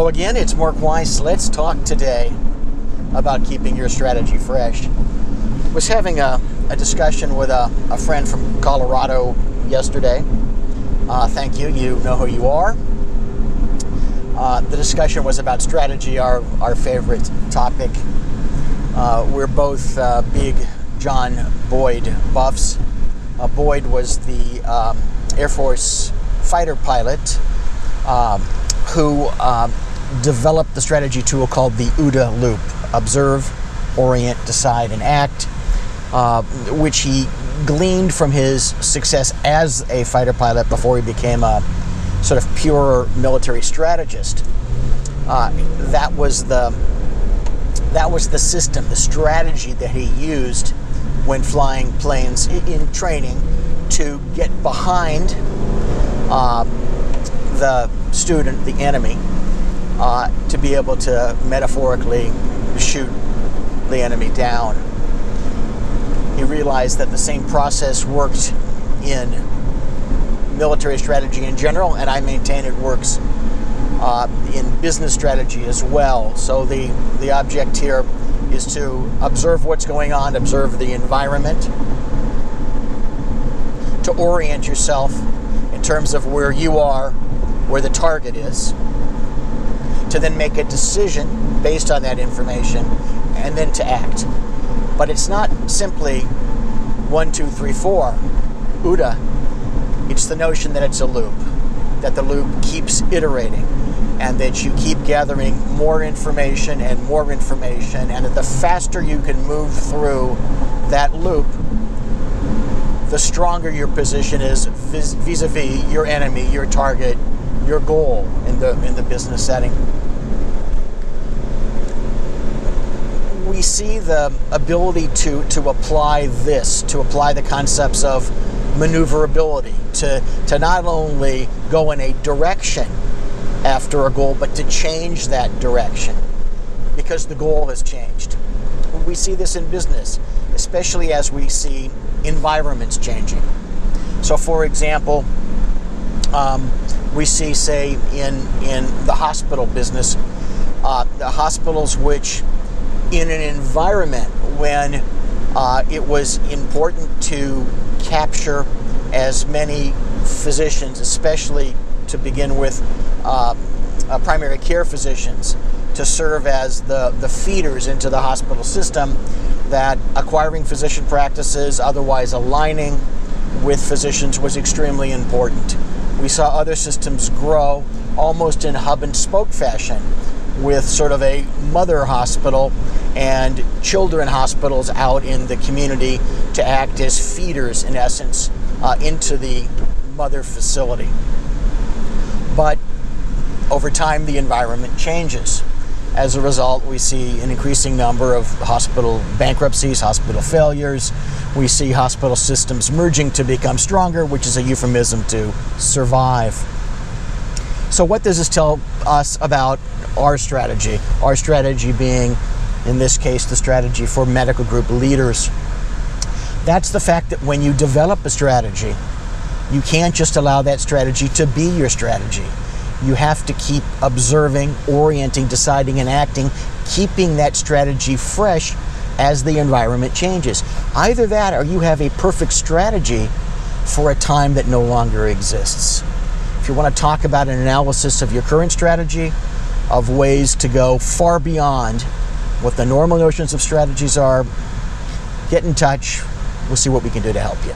Hello again, it's Mark Weiss. Let's talk today about keeping your strategy fresh. I was having a discussion with a friend from Colorado yesterday. Thank you, you know who you are. The discussion was about strategy, our favorite topic. We're both big John Boyd buffs. Boyd was the Air Force fighter pilot who developed the strategy tool called the OODA loop: observe, orient, decide, and act, which he gleaned from his success as a fighter pilot before he became a sort of pure military strategist. That was the system, the strategy that he used when flying planes in training to get behind the student, the enemy, to be able to metaphorically shoot the enemy down. He realized that the same process worked in military strategy in general, and I maintain it works in business strategy as well. So the object here is to observe what's going on, observe the environment, to orient yourself in terms of where you are, where the target is, to then make a decision based on that information, and then to act. But it's not simply 1, 2, 3, 4, OODA. It's the notion that it's a loop, that the loop keeps iterating, and that you keep gathering more information, and that the faster you can move through that loop, the stronger your position is vis-a-vis your enemy, your target, your goal in the business setting. We see the ability to apply this, to apply the concepts of maneuverability, to not only go in a direction after a goal, but to change that direction because the goal has changed. We see this in business, especially as we see environments changing. So for example, we see, say, in the hospital business, the hospitals which in an environment when it was important to capture as many physicians, especially to begin with primary care physicians, to serve as the feeders into the hospital system, that acquiring physician practices, otherwise aligning with physicians, was extremely important. We saw other systems grow almost in hub and spoke fashion, with sort of a mother hospital and children hospitals out in the community to act as feeders, in essence, into the mother facility. But over time, the environment changes. As a result, we see an increasing number of hospital bankruptcies, hospital failures. We see hospital systems merging to become stronger, which is a euphemism to survive. So what does this tell us about our strategy? Our strategy being, in this case, the strategy for medical group leaders. That's the fact that when you develop a strategy, you can't just allow that strategy to be your strategy. You have to keep observing, orienting, deciding, and acting, keeping that strategy fresh as the environment changes. Either that, or you have a perfect strategy for a time that no longer exists. If you want to talk about an analysis of your current strategy, of ways to go far beyond what the normal notions of strategies are, get in touch. We'll see what we can do to help you.